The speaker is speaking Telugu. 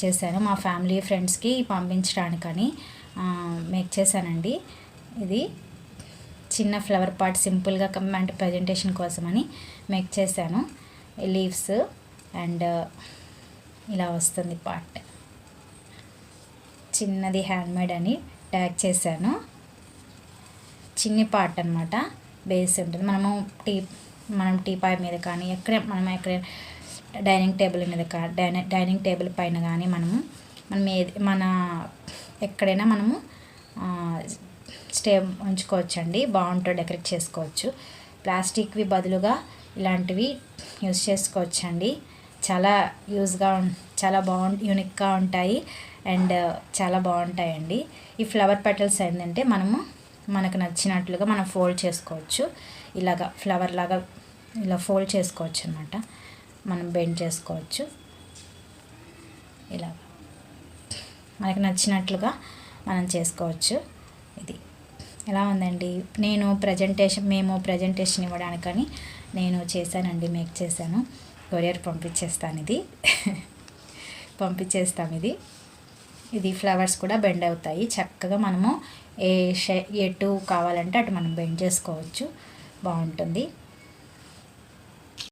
చేశాను మా ఫ్యామిలీ ఫ్రెండ్స్కి పంపించడానికని మేక్ చేశానండి. ఇది చిన్న ఫ్లవర్ పాట్ సింపుల్గా అంటే ప్రజెంటేషన్ కోసమని మేక్ చేశాను. లీవ్స్ అండ్ ఇలా వస్తుంది పాట్. చిన్నది హ్యాండ్మేడ్ అని ట్యాగ్ చేశాను. చిన్ని పాట్ అనమాట. బేస్ ఉంటుంది. మనం టీపాయ్ మీద కానీ ఎక్కడ డైనింగ్ టేబుల్ మీద డైనింగ్ టేబుల్ పైన కానీ మన ఎక్కడైనా మనము ఉంచుకోవచ్చండి. బాగుంటుంది, డెకరేట్ చేసుకోవచ్చు. ప్లాస్టిక్వి బదులుగా ఇలాంటివి యూజ్ చేసుకోవచ్చండి. చాలా చాలా యూనిక్గా ఉంటాయి అండ్ చాలా బాగుంటాయండి. ఈ ఫ్లవర్ పెటల్స్ ఏంటంటే మనకు నచ్చినట్లుగా మనం ఫోల్డ్ చేసుకోవచ్చు. ఇలాగా ఫ్లవర్ లాగా ఇలా ఫోల్డ్ చేసుకోవచ్చు అన్నమాట. మనం బెండ్ చేసుకోవచ్చు. ఇలా మనకు నచ్చినట్లుగా మనం చేసుకోవచ్చు. ఇది ఎలా ఉందండి. మేము ప్రజెంటేషన్ ఇవ్వడానికని నేను చేశానండి, మేక్ చేశాను. కొరియర్ పంపించేస్తాను. ఇది ఫ్లవర్స్ కూడా బెండ్ అవుతాయి. చక్కగా మనము ఎటు కావాలంటే అటు మనం బెండ్ చేసుకోవచ్చు. బాగుంటుంది.